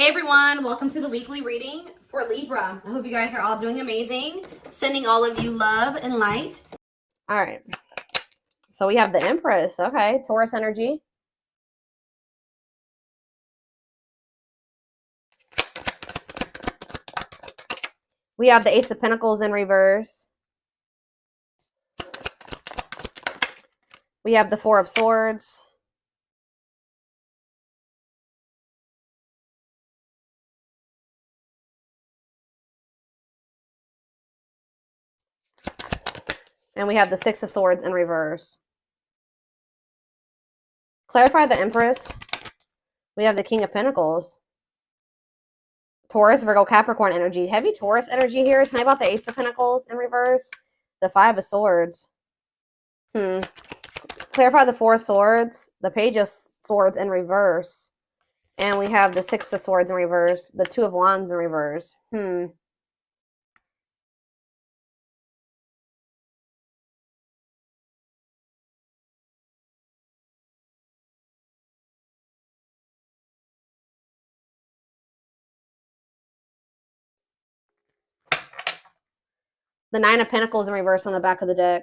Hey everyone, welcome to the weekly reading for Libra. I hope you guys are all doing amazing. Sending all of you love and light. All right. So we have the Empress. Okay, Taurus energy. We have the Ace of Pentacles in reverse. We have the Four of Swords. And we have the Six of Swords in reverse. Clarify the Empress. We have the King of Pentacles. Taurus, Virgo, Capricorn energy. Heavy Taurus energy here. Tell me about the Ace of Pentacles in reverse. The Five of Swords. Clarify the Four of Swords. The Page of Swords in reverse. And we have the Six of Swords in reverse. The Two of Wands in reverse. The Nine of Pentacles in reverse on the back of the deck.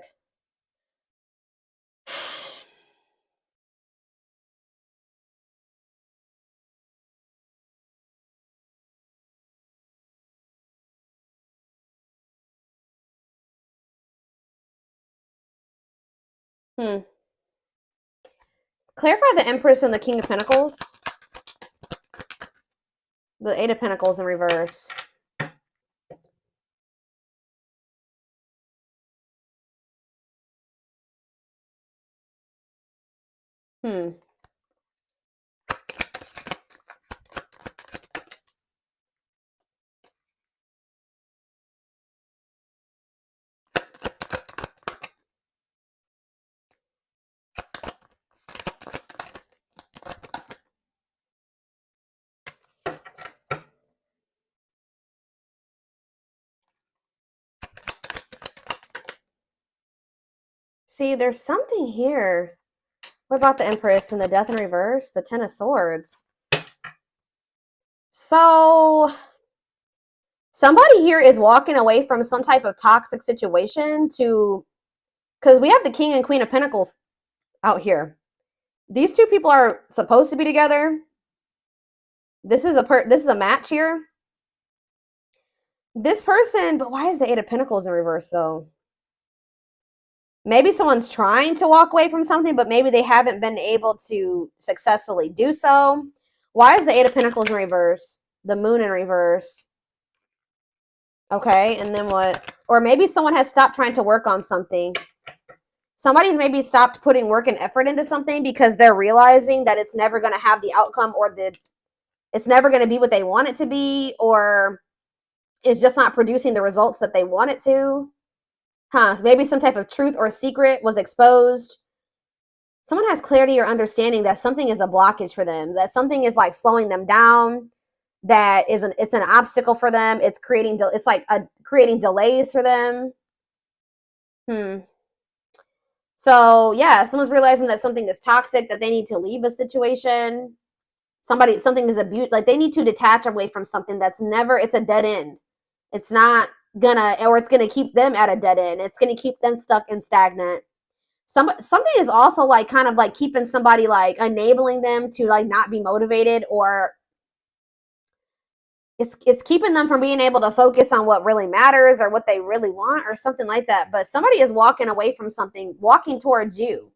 Clarify the Empress and the King of Pentacles. The Eight of Pentacles in reverse. See, there's something here. What about the Empress and the Death in reverse? The Ten of Swords. So, somebody here is walking away from some type of toxic situation to... Because we have the King and Queen of Pentacles out here. These two people are supposed to be together. This is a match here. This person... But why is the Eight of Pentacles in reverse, though? Maybe someone's trying to walk away from something, but maybe they haven't been able to successfully do so. Why is the Eight of Pentacles in reverse? The Moon in reverse. Okay, and then what? Or maybe someone has stopped trying to work on something. Somebody's maybe stopped putting work and effort into something because they're realizing that it's never going to have the outcome, or it's never going to be what they want it to be, or it's just not producing the results that they want it to. Maybe some type of truth or secret was exposed. Someone has clarity or understanding that something is a blockage for them, that something is like slowing them down, that it's an obstacle for them. It's creating delays for them. So yeah, someone's realizing that something is toxic, that they need to leave a situation. Something is abuse, like they need to detach away from something that's it's a dead end. It's not it's gonna keep them at a dead end. It's gonna keep them stuck and stagnant. Something is also like kind of like keeping somebody, like enabling them to like not be motivated, or it's keeping them from being able to focus on what really matters or what they really want or something like that. But somebody is walking away from something, walking towards you.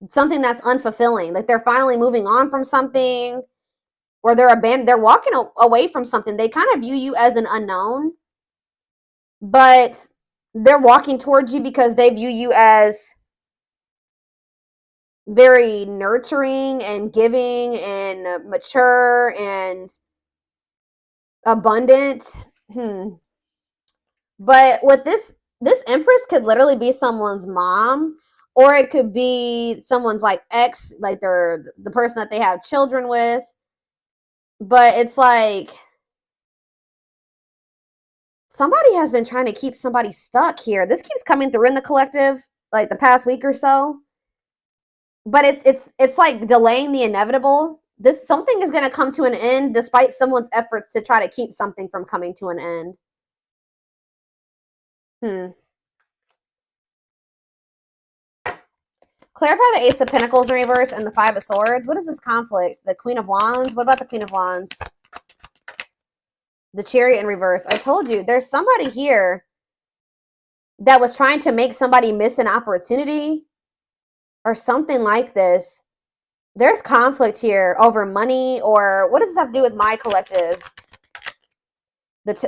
Something that's unfulfilling. Like they're finally moving on from something, or they're walking away from something. They kind of view you as an unknown, but they're walking towards you because they view you as very nurturing and giving and mature and abundant. But with this Empress could literally be someone's mom, or it could be someone's like ex, like they're the person that they have children with. But it's like somebody has been trying to keep somebody stuck here. This keeps coming through in the collective, like the past week or so. But it's like delaying the inevitable. something is going to come to an end despite someone's efforts to try to keep something from coming to an end. Clarify the Ace of Pentacles in reverse and the Five of Swords. What is this conflict? The Queen of Wands? What about the Queen of Wands? The Chariot in reverse. I told you, there's somebody here that was trying to make somebody miss an opportunity or something like this. There's conflict here over money, or what does this have to do with my collective?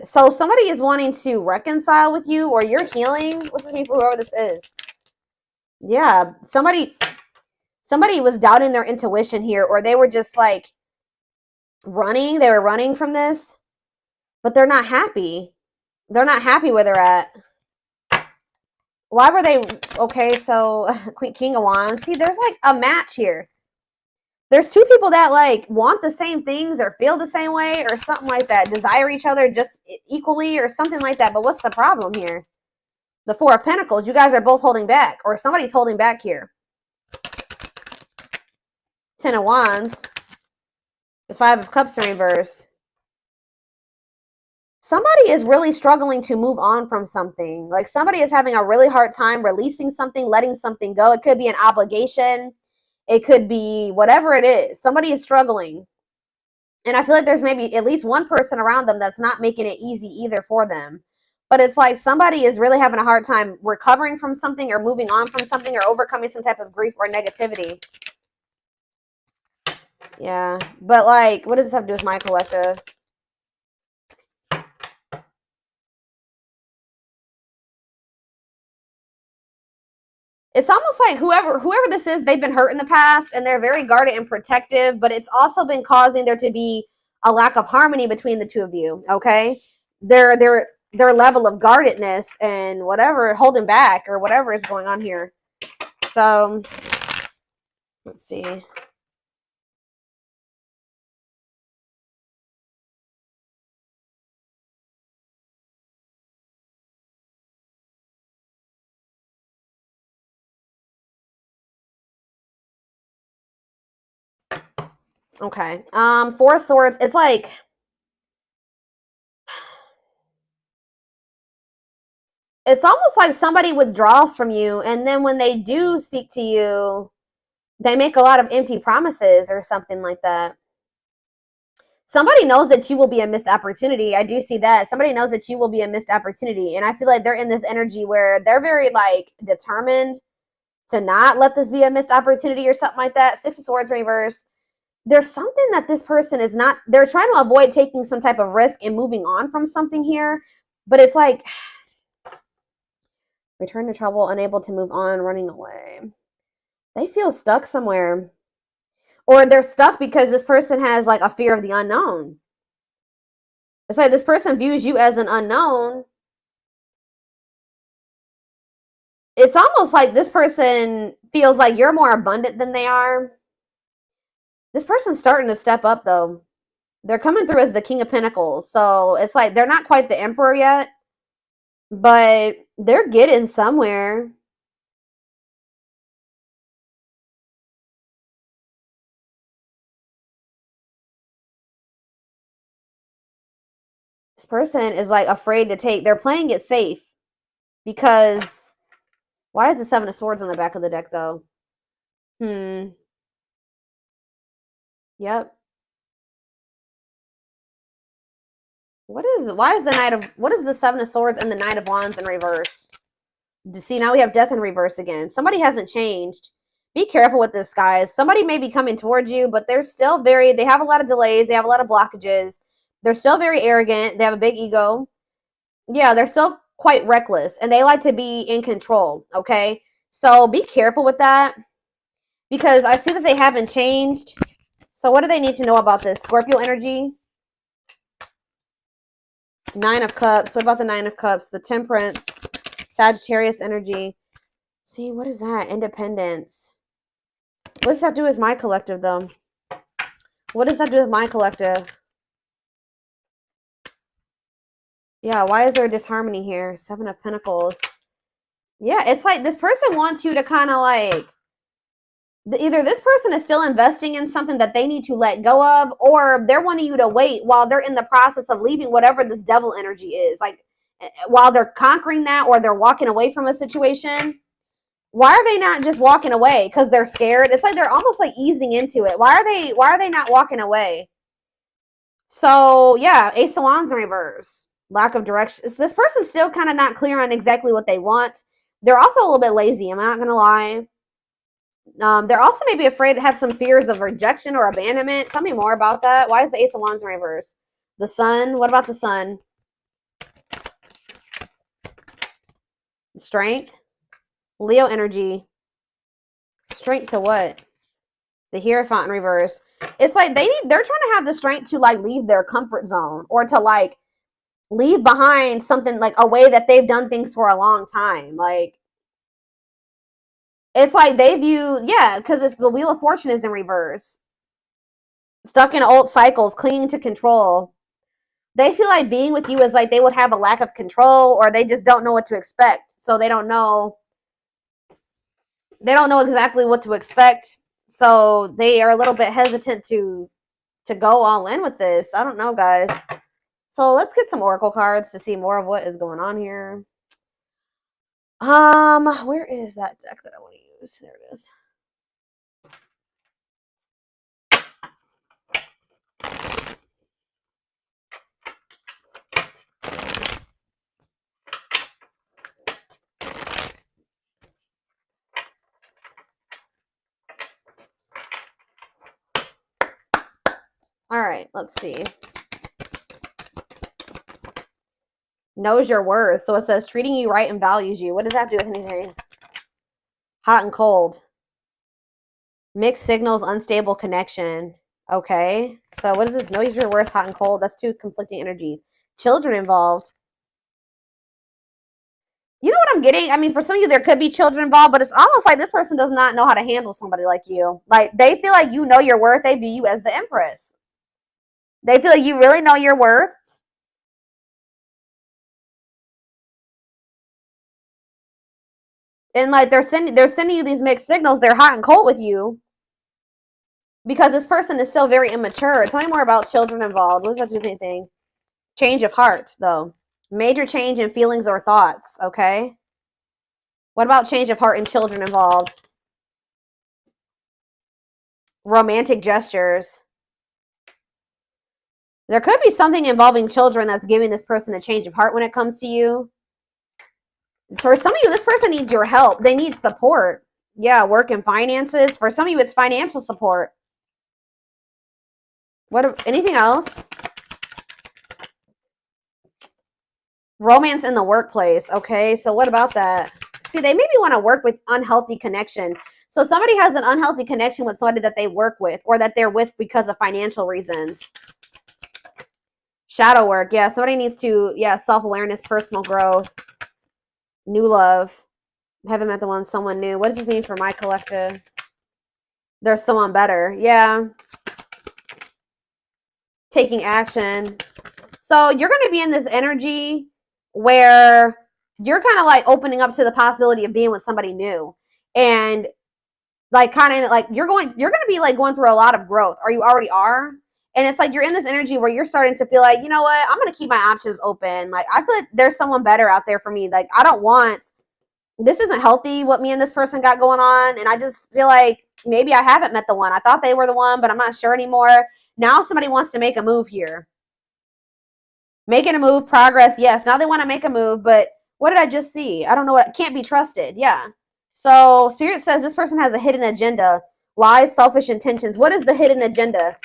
So somebody is wanting to reconcile with you, or you're healing. What's this mean for whoever this is? Yeah, somebody was doubting their intuition here, or they were just like running. They were running from this, but they're not happy. They're not happy where they're at. Why were they? Okay, so King of Wands. See, there's like a match here. There's two people that like want the same things or feel the same way or something like that. Desire each other just equally or something like that. But what's the problem here? The Four of Pentacles. You guys are both holding back, or somebody's holding back here. Ten of Wands. The Five of Cups in reverse. Somebody is really struggling to move on from something. Like somebody is having a really hard time releasing something, letting something go. It could be an obligation. It could be whatever it is. Somebody is struggling. And I feel like there's maybe at least one person around them that's not making it easy either for them. But it's like somebody is really having a hard time recovering from something or moving on from something or overcoming some type of grief or negativity. Yeah. But like, what does this have to do with my collective? It's almost like whoever this is, they've been hurt in the past and they're very guarded and protective, but it's also been causing there to be a lack of harmony between the two of you, okay? Their level of guardedness and whatever, holding back or whatever is going on here. So, let's see. Okay. Four of Swords. It's like it's almost like somebody withdraws from you, and then when they do speak to you, they make a lot of empty promises or something like that. Somebody knows that you will be a missed opportunity. I do see that. Somebody knows that you will be a missed opportunity, and I feel like they're in this energy where they're very like determined to not let this be a missed opportunity or something like that. Six of Swords reverse. There's something that this person is not, they're trying to avoid taking some type of risk and moving on from something here, but it's like return to trouble, unable to move on, running away. They feel stuck somewhere, or they're stuck because this person has like a fear of the unknown. It's like this person views you as an unknown. It's almost like this person feels like you're more abundant than they are. This person's starting to step up though. They're coming through as the King of Pentacles. So it's like they're not quite the Emperor yet, but they're getting somewhere. This person is like afraid to take, they're playing it safe because why is the Seven of Swords on the back of the deck though? Yep. Why is the Seven of Swords and the Knight of Wands in reverse? See, now we have Death in reverse again. Somebody hasn't changed. Be careful with this, guys. Somebody may be coming towards you, but they're still they have a lot of delays. They have a lot of blockages. They're still very arrogant. They have a big ego. Yeah, they're still quite reckless, and they like to be in control, okay? So be careful with that because I see that they haven't changed. So what do they need to know about this? Scorpio energy. Nine of Cups. What about the Nine of Cups? The Temperance. Sagittarius energy. See, what is that? Independence. What does that do with my collective, though? What does that do with my collective? Yeah, why is there disharmony here? Seven of Pentacles. Yeah, it's like this person wants you to kind of like Either this person is still investing in something that they need to let go of, or they're wanting you to wait while they're in the process of leaving whatever this devil energy is. Like while they're conquering that, or they're walking away from a situation. Why are they not just walking away? Because they're scared. It's like they're almost like easing into it. Why are they not walking away? So yeah, Ace of Wands in reverse. Lack of direction. This person's still kind of not clear on exactly what they want. They're also a little bit lazy. I'm not gonna lie. They're also maybe afraid to have some fears of rejection or abandonment. Tell me more about that. Why is the Ace of Wands in reverse? The Sun. What about the Sun? Strength. Leo energy. Strength to what? The Hierophant in reverse. It's like they're trying to have the strength to like leave their comfort zone, or to like leave behind something, like a way that they've done things for a long time. Like it's like they view, yeah, because it's the Wheel of Fortune is in reverse. Stuck in old cycles, clinging to control. They feel like being with you is like they would have a lack of control, or they just don't know what to expect. So they don't know exactly what to expect. So they are a little bit hesitant to go all in with this. I don't know, guys. So let's get some oracle cards to see more of what is going on here. Where is that deck that I want to use? There it is. All right, let's see. Knows your worth. So it says treating you right and values you. What does that have to do with anything? Hot and cold. Mixed signals, unstable connection. Okay. So what is this? Knows your worth, hot and cold. That's two conflicting energies. Children involved. You know what I'm getting? I mean, for some of you, there could be children involved, but it's almost like this person does not know how to handle somebody like you. Like, they feel like you know your worth. They view you as the Empress. They feel like you really know your worth. And like they're sending you these mixed signals. They're hot and cold with you because this person is still very immature. Tell me more about children involved. What does that do with anything? Change of heart, though. Major change in feelings or thoughts. Okay. What about change of heart and children involved? Romantic gestures. There could be something involving children that's giving this person a change of heart when it comes to you. For some of you, this person needs your help. They need support. Yeah, work and finances. For some of you, it's financial support. Anything else? Romance in the workplace. Okay, so what about that? See, they maybe want to work with unhealthy connection. So somebody has an unhealthy connection with somebody that they work with, or that they're with because of financial reasons. Shadow work. Yeah, somebody needs to, yeah, self-awareness, personal growth, new love. Haven't met the one, someone new. What does this mean for my collective? There's someone better. Yeah. Taking action. So you're going to be in this energy where you're kind of like opening up to the possibility of being with somebody new. And like kind of like you're going to be like going through a lot of growth, or you already are. And it's like you're in this energy where you're starting to feel like, you know what, I'm going to keep my options open. Like I feel like there's someone better out there for me. Like this isn't healthy what me and this person got going on. And I just feel like maybe I haven't met the one. I thought they were the one, but I'm not sure anymore. Now somebody wants to make a move here. Making a move, progress. Yes, now they want to make a move, but what did I just see? I don't know what, can't be trusted. Yeah. So Spirit says this person has a hidden agenda. Lies, selfish intentions. What is the hidden agenda?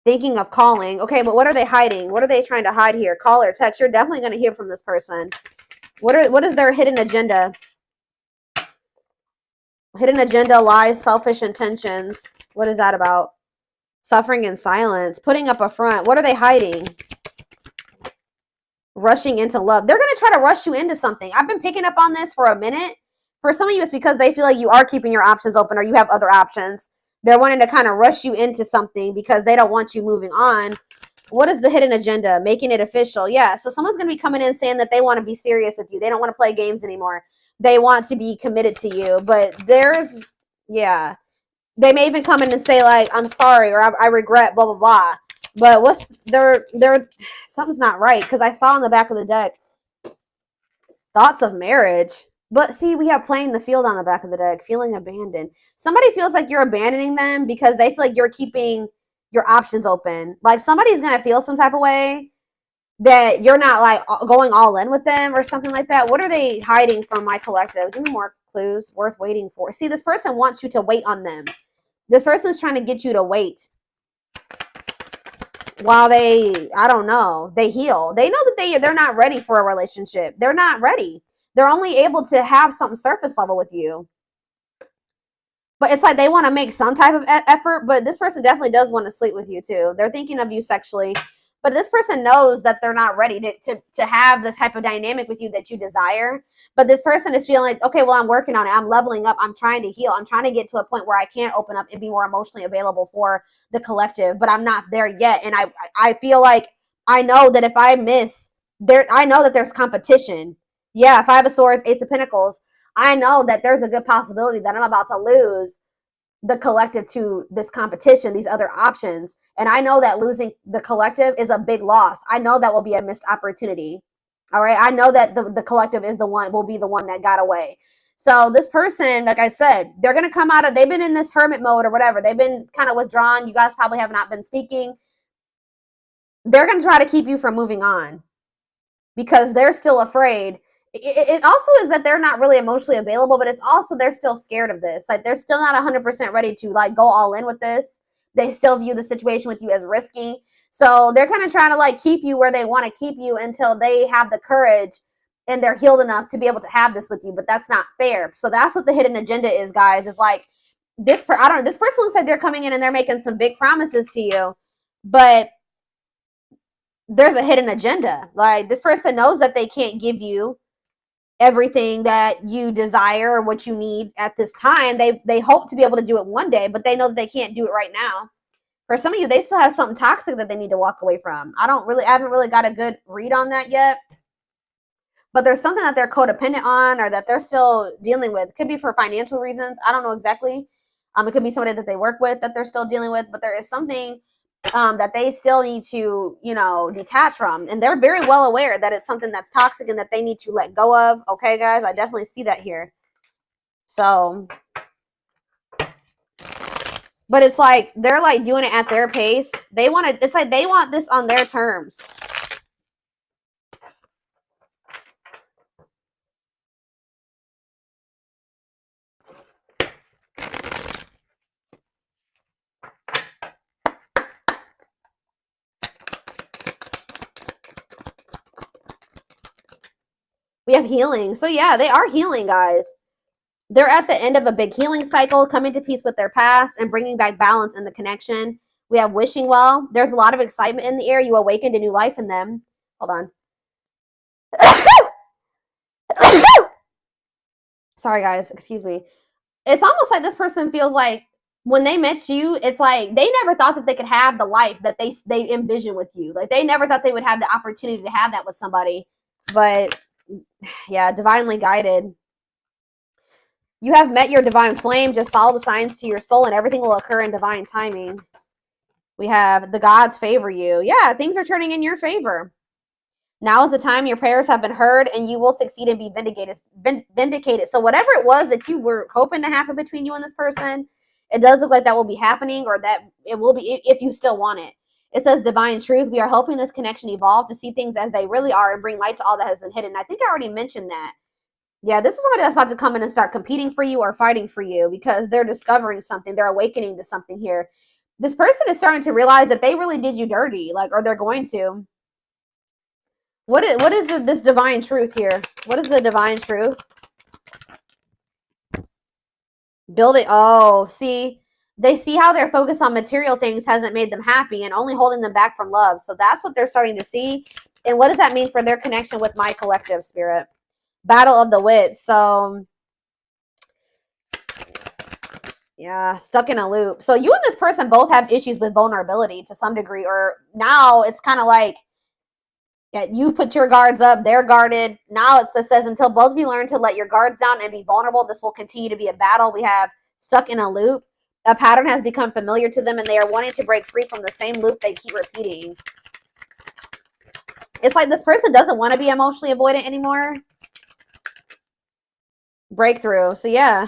Thinking of calling. Okay, but what are they hiding? What are they trying to hide here? Call or text. You're definitely going to hear from this person. What is their hidden agenda? Hidden agenda, lies, selfish intentions. What is that about? Suffering in silence. Putting up a front. What are they hiding? Rushing into love. They're going to try to rush you into something. I've been picking up on this for a minute. For some of you, it's because they feel like you are keeping your options open, or you have other options. They're wanting to kind of rush you into something because they don't want you moving on. What is the hidden agenda? Making it official. Yeah, so someone's going to be coming in saying that they want to be serious with you. They don't want to play games anymore. They want to be committed to you. But yeah, They may even come in and say like, I'm sorry, or I regret, blah, blah, blah. But what's something's not right, because I saw on the back of the deck, thoughts of marriage. But see, we have playing the field on the back of the deck, feeling abandoned. Somebody feels like you're abandoning them because they feel like you're keeping your options open. Like somebody's going to feel some type of way that you're not like going all in with them or something like that. What are they hiding from my collective? Give me more clues worth waiting for. See, this person wants you to wait on them. This person is trying to get you to wait while they, I don't know, they heal. They know that they're not ready for a relationship. They're not ready. They're only able to have something surface level with you. But it's like they want to make some type of effort, but this person definitely does want to sleep with you too. They're thinking of you sexually. But this person knows that they're not ready to have the type of dynamic with you that you desire. But this person is feeling like, okay, well, I'm working on it. I'm leveling up. I'm trying to heal. I'm trying to get to a point where I can open up and be more emotionally available for the collective. But I'm not there yet. And I feel like I know that if I miss, I know that there's competition. Yeah, Five of Swords, Ace of Pentacles. I know that there's a good possibility that I'm about to lose the collective to this competition, these other options. And I know that losing the collective is a big loss. I know that will be a missed opportunity. All right. I know that the collective is will be the one that got away. So this person, like I said, they're going to come out of, they've been in this hermit mode or whatever. They've been kind of withdrawn. You guys probably have not been speaking. They're going to try to keep you from moving on because they're still afraid. It also is that they're not really emotionally available, but it's also they're still scared of this. Like they're still not 100% ready to like go all in with this. They still view the situation with you as risky. So they're kind of trying to like keep you where they want to keep you until they have the courage and they're healed enough to be able to have this with you. But that's not fair. So that's what the hidden agenda is, guys. Is like this person looks like they're coming in and they're making some big promises to you, but there's a hidden agenda. Like this person knows that they can't give you everything that you desire or what you need at this time. They hope to be able to do it one day, but they know that they can't do it right now. For some of you, they still have something toxic that they need to walk away from. I haven't really got a good read on that yet. But there's something that they're codependent on or that they're still dealing with. It could be for financial reasons. I don't know exactly. It could be somebody that they work with that they're still dealing with, but there is something that they still need to, detach from. And they're very well aware that it's something that's toxic and that they need to let go of. Okay, guys, I definitely see that here. So, but it's like, they're like doing it at their pace. It's like they want this on their terms. We have healing. So yeah, they are healing, guys. They're at the end of a big healing cycle, coming to peace with their past and bringing back balance in the connection. We have wishing well. There's a lot of excitement in the air. You awakened a new life in them. Hold on. Sorry, guys. Excuse me. It's almost like this person feels like when they met you, it's like they never thought that they could have the life that they envision with you. Like they never thought they would have the opportunity to have that with somebody. But yeah, divinely guided. You have met your divine flame. Just follow the signs to your soul and everything will occur in divine timing. We have the gods favor you. Yeah, things are turning in your favor. Now is the time your prayers have been heard and you will succeed and be vindicated. So whatever it was that you were hoping to happen between you and this person, it does look like that will be happening, or that it will be if you still want it. It says divine truth. We are helping this connection evolve to see things as they really are and bring light to all that has been hidden. I think I already mentioned that. Yeah, this is somebody that's about to come in and start competing for you or fighting for you because they're discovering something. They're awakening to something here. This person is starting to realize that they really did you dirty, or they're going to. What is this divine truth here? What is the divine truth? Build it. Oh, see, they see how their focus on material things hasn't made them happy and only holding them back from love. So that's what they're starting to see. And what does that mean for their connection with my collective spirit? Battle of the wits. So yeah, stuck in a loop. So you and this person both have issues with vulnerability to some degree, or now it's kind of like, yeah, you put your guards up, they're guarded. Now it says until both of you learn to let your guards down and be vulnerable, this will continue to be a battle. We have stuck in a loop. a pattern has become familiar to them and they are wanting to break free from the same loop they keep repeating. It's like this person doesn't want to be emotionally avoidant anymore. Breakthrough. So yeah.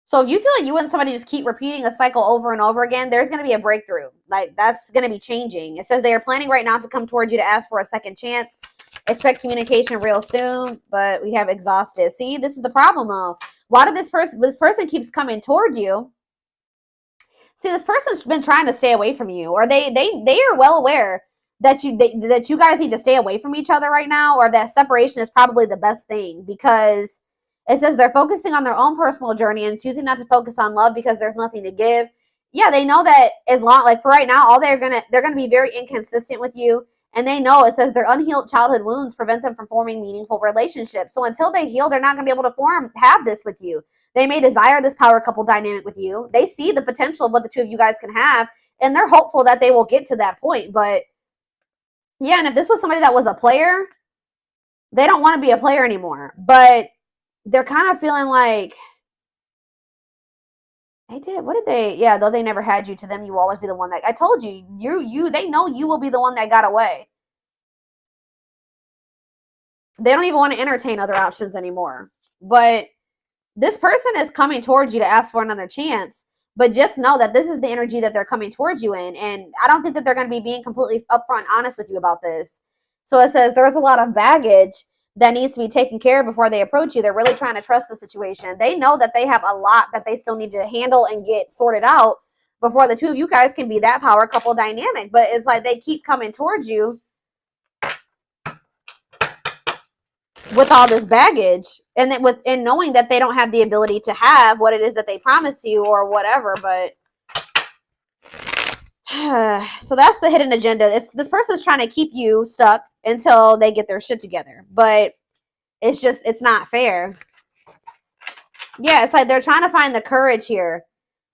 So if you feel like you and somebody just keep repeating a cycle over and over again, there's going to be a breakthrough. Like, that's going to be changing. It says they are planning right now to come towards you to ask for a second chance. Expect communication real soon, but we have exhausted. See, this is the problem though. Why did this person keeps coming toward you? See, this person's been trying to stay away from you, or they are well aware that you guys need to stay away from each other right now, or that separation is probably the best thing, because it says they're focusing on their own personal journey and choosing not to focus on love because there's nothing to give. Yeah, they know that as long, like for right now, all they're gonna be very inconsistent with you, and they know, it says their unhealed childhood wounds prevent them from forming meaningful relationships. So until they heal, they're not gonna be able to have this with you. They may desire this power couple dynamic with you. They see the potential of what the two of you guys can have, and they're hopeful that they will get to that point. But yeah, and if this was somebody that was a player, they don't want to be a player anymore. But they're kind of feeling like they did. What did they? Yeah, though they never had you, to them, you will always be the one that, I told you, they know you will be the one that got away. They don't even want to entertain other options anymore. But this person is coming towards you to ask for another chance. But just know that this is the energy that they're coming towards you in. And I don't think that they're going to be being completely upfront honest with you about this. So it says there's a lot of baggage that needs to be taken care of before they approach you. They're really trying to trust the situation. They know that they have a lot that they still need to handle and get sorted out before the two of you guys can be that power couple dynamic. But it's like they keep coming towards you with all this baggage, and knowing that they don't have the ability to have what it is that they promise you or whatever. But so that's the hidden agenda. This person's trying to keep you stuck until they get their shit together, but it's not fair. Yeah, it's like they're trying to find the courage here.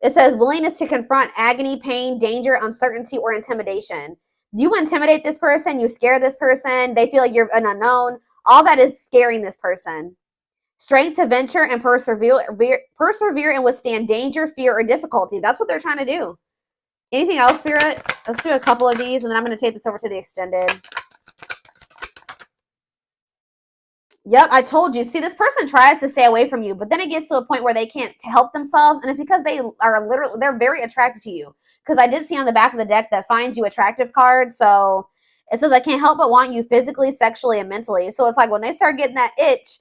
It says willingness to confront agony, pain, danger, uncertainty, or intimidation. You intimidate this person, you scare this person, they feel like you're an unknown. All that is scaring this person. Strength to venture and persevere and withstand danger, fear, or difficulty. That's what they're trying to do. Anything else, Spirit? Let's do a couple of these, and then I'm going to take this over to the extended. Yep, I told you. See, this person tries to stay away from you, but then it gets to a point where they can't help themselves, and it's because they're very attracted to you. Because I did see on the back of the deck that finds you attractive card, so it says I can't help but want you physically, sexually, and mentally. So it's like when they start getting that itch,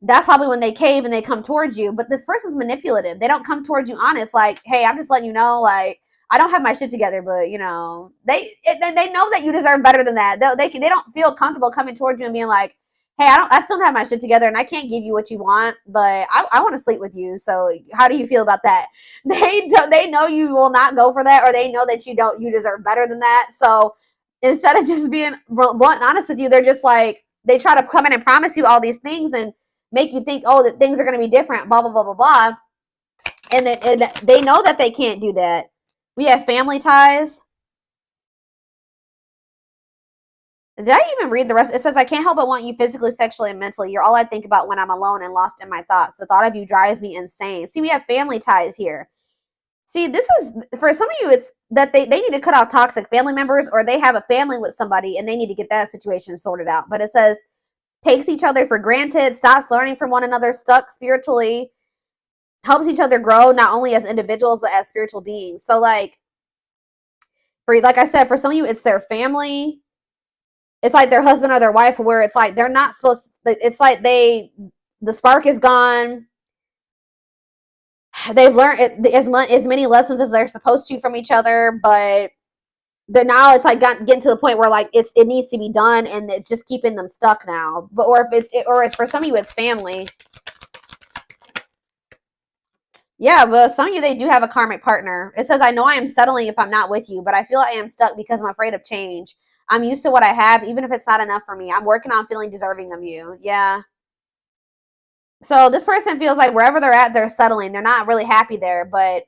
that's probably when they cave and they come towards you. But this person's manipulative. They don't come towards you honest, like, hey, I'm just letting you know, like, I don't have my shit together, but you know, they know that you deserve better than that. They don't feel comfortable coming towards you and being like, hey, I still don't have my shit together and I can't give you what you want, but I want to sleep with you. So how do you feel about that? They know you will not go for that, or they know that you deserve better than that. So instead of just being blunt and honest with you, they're just like, they try to come in and promise you all these things and make you think, oh, that things are going to be different, blah, blah, blah, blah, blah. And they know that they can't do that. We have family ties. Did I even read the rest? It says, I can't help but want you physically, sexually, and mentally. You're all I think about when I'm alone and lost in my thoughts. The thought of you drives me insane. See, we have family ties here. See, this is, for some of you, it's that they need to cut out toxic family members, or they have a family with somebody and they need to get that situation sorted out. But it says, takes each other for granted, stops learning from one another, stuck spiritually, helps each other grow, not only as individuals, but as spiritual beings. So like I said, for some of you, it's their family. It's like their husband or their wife, where it's like they're not supposed to, it's like the spark is gone. They've learned as many lessons as they're supposed to from each other, but now it's like getting to the point where like it needs to be done, and it's just keeping them stuck now. But or it's for some of you, it's family. Yeah, but some of you, they do have a karmic partner. It says, I know I am settling if I'm not with you, but I feel I am stuck because I'm afraid of change. I'm used to what I have, even if it's not enough for me. I'm working on feeling deserving of you. Yeah. So this person feels like wherever they're at, they're settling. They're not really happy there, but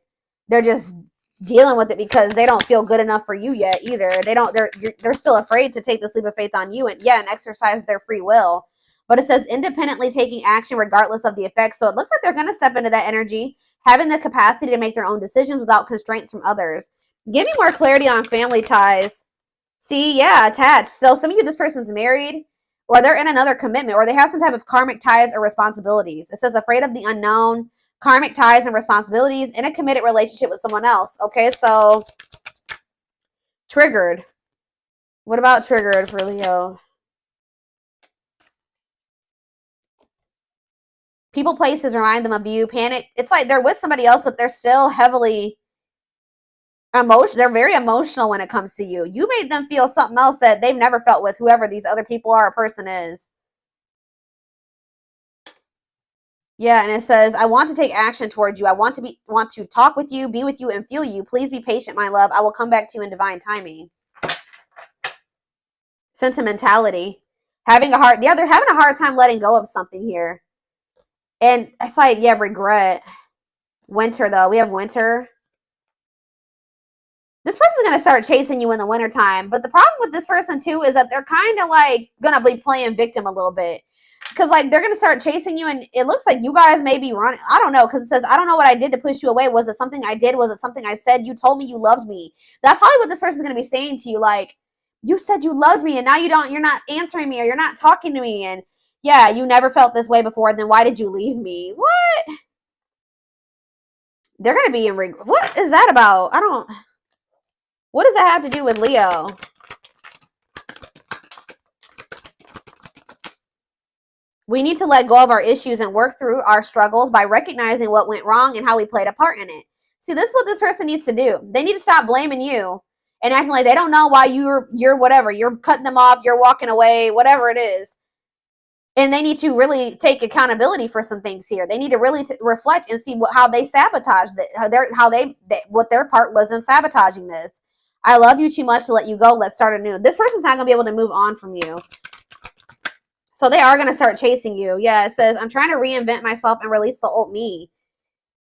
they're just dealing with it because they don't feel good enough for you yet either. They're still afraid to take this leap of faith on you and exercise their free will. But it says independently taking action regardless of the effects. So it looks like they're going to step into that energy, Having the capacity to make their own decisions without constraints from others. Give me more clarity on family ties. See, yeah, attached. So some of you, this person's married, or they're in another commitment, or they have some type of karmic ties or responsibilities. It says afraid of the unknown, karmic ties and responsibilities in a committed relationship with someone else. Okay, so triggered. What about triggered for Leo? People, places remind them of you. Panic. It's like they're with somebody else, but they're still heavily emotional. They're very emotional when it comes to you. You made them feel something else that they've never felt with whoever these other people are or person is. Yeah, and it says, I want to take action towards you. I want to talk with you, be with you, and feel you. Please be patient, my love. I will come back to you in divine timing. Sentimentality. Yeah, they're having a hard time letting go of something here. And it's like, yeah, regret. Winter, though. We have winter. This person's going to start chasing you in the wintertime. But the problem with this person, too, is that they're kind of like going to be playing victim a little bit. Because, like, they're going to start chasing you, and it looks like you guys may be running. I don't know, because it says, I don't know what I did to push you away. Was it something I did? Was it something I said? You told me you loved me. That's probably what this person's going to be saying to you. Like, you said you loved me, and now you're not answering me, or you're not talking to me. And, yeah, you never felt this way before. Then why did you leave me? What? They're going to be in regret. What is that about? What does that have to do with Leo? We need to let go of our issues and work through our struggles by recognizing what went wrong and how we played a part in it. See, this is what this person needs to do. They need to stop blaming you and acting like they don't know why you're whatever. You're cutting them off. You're walking away, whatever it is. And they need to really take accountability for some things here. They need to really reflect and see how they sabotaged what their part was in sabotaging this. I love you too much to let you go. Let's start anew. This person's not going to be able to move on from you. So they are going to start chasing you. Yeah, it says, I'm trying to reinvent myself and release the old me.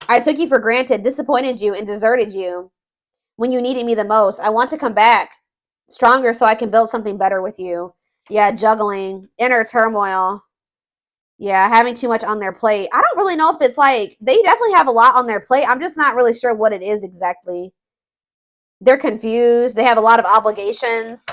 I took you for granted, disappointed you, and deserted you when you needed me the most. I want to come back stronger so I can build something better with you. Yeah, juggling, inner turmoil. Yeah, having too much on their plate. I don't really know if it's like, they definitely have a lot on their plate. I'm just not really sure what it is exactly. They're confused. They have a lot of obligations.